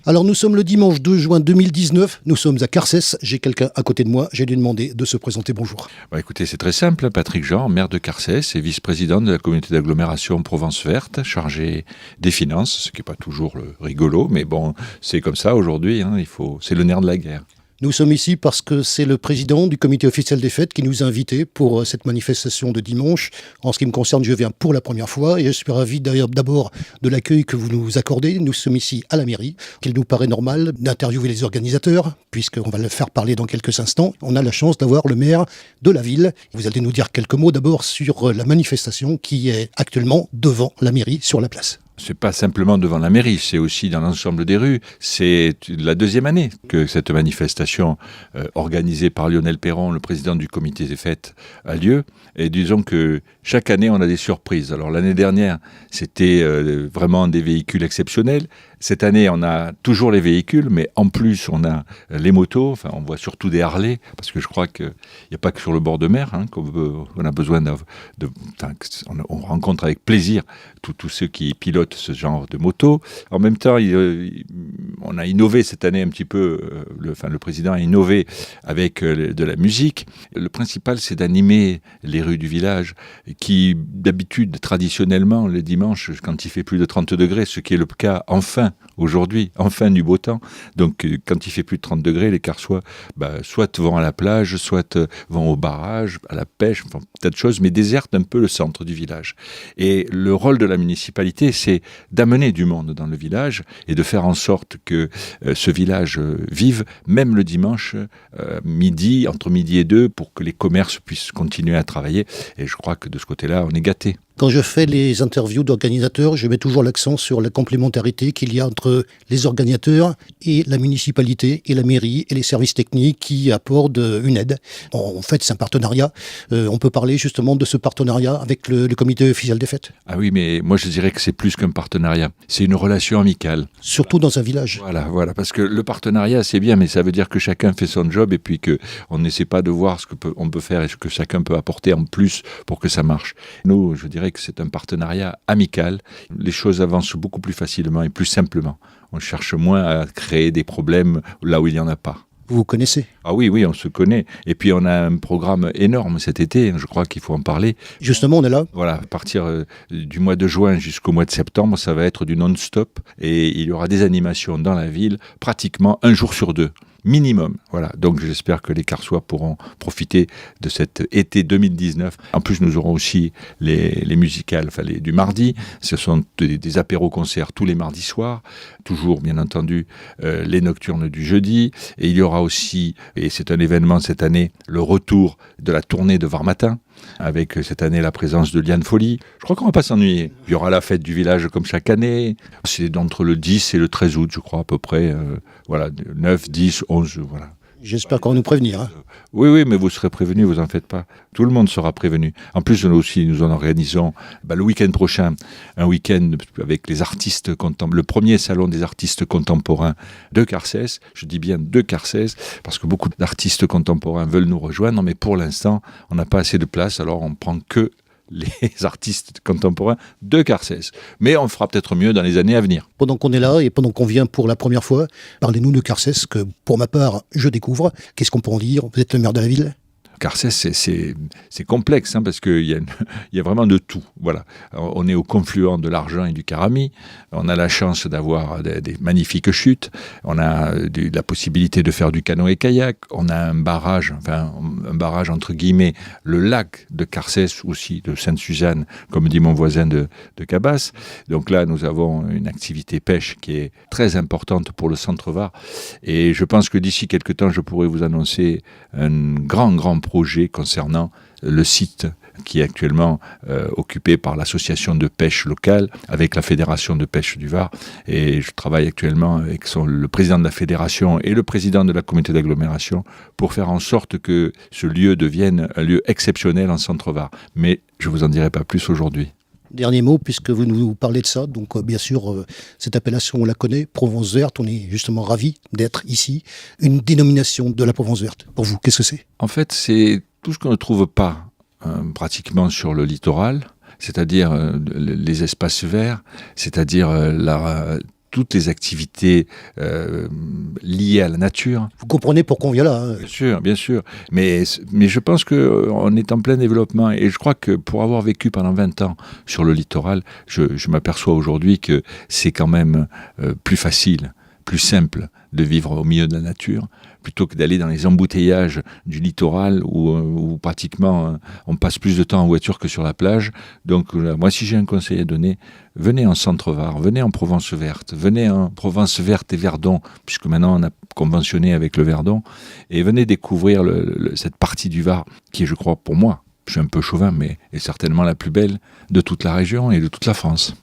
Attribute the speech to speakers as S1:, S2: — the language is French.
S1: Alors nous sommes le dimanche 2 juin 2019, nous sommes à Carcès, j'ai quelqu'un à côté de moi, j'ai lui demandé de se présenter, bonjour.
S2: Écoutez, c'est très simple, Patrick Jean, maire de Carcès et vice-président de la communauté d'agglomération Provence Verte, chargé des finances, ce qui n'est pas toujours rigolo, mais bon, c'est comme ça aujourd'hui, c'est le nerf de la guerre.
S1: Nous sommes ici parce que c'est le président du comité officiel des fêtes qui nous a invités pour cette manifestation de dimanche. En ce qui me concerne, je viens pour la première fois et je suis ravi d'ailleurs d'abord de l'accueil que vous nous accordez. Nous sommes ici à la mairie, qu'il nous paraît normal d'interviewer les organisateurs, puisqu'on va le faire parler dans quelques instants. On a la chance d'avoir le maire de la ville. Vous allez nous dire quelques mots d'abord sur la manifestation qui est actuellement devant la mairie sur la place.
S2: C'est pas simplement devant la mairie, c'est aussi dans l'ensemble des rues. C'est la deuxième année que cette manifestation organisée par Lionel Perron, le président du comité des fêtes, a lieu. Et disons que chaque année, on a des surprises. Alors l'année dernière, c'était vraiment des véhicules exceptionnels. Cette année, on a toujours les véhicules, mais en plus, on a les motos. Enfin, on voit surtout des Harley, parce que je crois qu'il n'y a pas que sur le bord de mer qu'on a besoin on rencontre avec plaisir tous ceux qui pilotent ce genre de moto. En même temps, on a innové cette année un petit peu, le président a innové avec de la musique. Le principal, c'est d'animer les rues du village, qui d'habitude, traditionnellement, le dimanche, quand il fait plus de 30 degrés, ce qui est le cas aujourd'hui, enfin du beau temps. Donc, quand il fait plus de 30 degrés, les Carsois, soit vont à la plage, soit vont au barrage, à la pêche, enfin, tas de choses, mais désertent un peu le centre du village. Et le rôle de la municipalité, c'est d'amener du monde dans le village et de faire en sorte que ce village vive, même le dimanche, entre midi et 2, pour que les commerces puissent continuer à travailler. Et je crois que de ce côté-là, on est gâtés.
S1: Quand je fais les interviews d'organisateurs, je mets toujours l'accent sur la complémentarité qu'il y a entre les organisateurs et la municipalité et la mairie et les services techniques qui apportent une aide. En fait, c'est un partenariat. On peut parler justement de ce partenariat avec le comité officiel des fêtes.
S2: Ah oui, mais moi je dirais que c'est plus qu'un partenariat. C'est une relation amicale.
S1: Surtout dans un village.
S2: Voilà, parce que le partenariat c'est bien, mais ça veut dire que chacun fait son job et puis qu'on n'essaie pas de voir ce qu'on peut faire et ce que chacun peut apporter en plus pour que ça marche. Nous, je dirais que c'est un partenariat amical. Les choses avancent beaucoup plus facilement et plus simplement. On cherche moins à créer des problèmes là où il n'y en a pas.
S1: Vous vous connaissez ?
S2: Ah oui, on se connaît. Et puis on a un programme énorme cet été, je crois qu'il faut en parler.
S1: Justement, on est là.
S2: Voilà, à partir du mois de juin jusqu'au mois de septembre, ça va être du non-stop. Et il y aura des animations dans la ville, pratiquement un jour sur 2. Minimum, voilà. Donc j'espère que les Carsois pourront profiter de cet été 2019. En plus, nous aurons aussi les musicales, du mardi. Ce sont des apéros-concerts tous les mardis soirs. Toujours, bien entendu, les nocturnes du jeudi. Et il y aura aussi, et c'est un événement cette année, le retour de la tournée de Var-Matin, avec cette année la présence de Liane Folly. Je crois qu'on ne va pas s'ennuyer. Il y aura la fête du village comme chaque année. C'est entre le 10 et le 13 août, je crois, à peu près. 9, 10, 11, voilà.
S1: J'espère qu'on va nous prévenir. Hein.
S2: Oui, mais vous serez prévenus, vous en faites pas. Tout le monde sera prévenu. En plus, nous en organisons le week-end prochain, un week-end avec les artistes le premier salon des artistes contemporains de Carcès. Je dis bien de Carcès, parce que beaucoup d'artistes contemporains veulent nous rejoindre, mais pour l'instant, on n'a pas assez de place, alors on prend que les artistes contemporains de Carcès. Mais on fera peut-être mieux dans les années à venir.
S1: Pendant qu'on est là et pendant qu'on vient pour la première fois, parlez-nous de Carcès que, pour ma part, je découvre. Qu'est-ce qu'on peut en dire ? Vous êtes le maire de la ville ?
S2: Carcès, c'est complexe, parce qu'il y a vraiment de tout. Voilà. Alors, on est au confluent de l'Argent et du Carami. On a la chance d'avoir des magnifiques chutes. On a la possibilité de faire du canoë-kayak. On a un barrage entre guillemets, le lac de Carcès, aussi de Sainte-Suzanne, comme dit mon voisin de Cabas. Donc là, nous avons une activité pêche qui est très importante pour le centre-Var. Et je pense que d'ici quelques temps, je pourrai vous annoncer un grand projet concernant le site qui est actuellement occupé par l'association de pêche locale avec la fédération de pêche du Var. Et je travaille actuellement avec le président de la fédération et le président de la communauté d'agglomération pour faire en sorte que ce lieu devienne un lieu exceptionnel en Centre-Var. Mais je ne vous en dirai pas plus aujourd'hui.
S1: Dernier mot, puisque vous nous parlez de ça. Donc, bien sûr, cette appellation, on la connaît, Provence Verte. On est justement ravis d'être ici. Une dénomination de la Provence Verte. Pour vous, qu'est-ce que c'est ?
S2: En fait, c'est tout ce qu'on ne trouve pas pratiquement sur le littoral, c'est-à-dire les espaces verts, c'est-à-dire toutes les activités liées à la nature.
S1: Vous comprenez pourquoi on vient là, hein.
S2: Bien sûr, bien sûr. Mais je pense qu'on est en plein développement et je crois que pour avoir vécu pendant 20 ans sur le littoral, je m'aperçois aujourd'hui que c'est quand même plus facile, plus simple de vivre au milieu de la nature, plutôt que d'aller dans les embouteillages du littoral où pratiquement on passe plus de temps en voiture que sur la plage. Donc moi, si j'ai un conseil à donner, venez en Centre-Var, venez en Provence verte, venez en Provence verte et Verdon, puisque maintenant on a conventionné avec le Verdon, et venez découvrir cette partie du Var qui est, je crois, pour moi, je suis un peu chauvin, mais est certainement la plus belle de toute la région et de toute la France.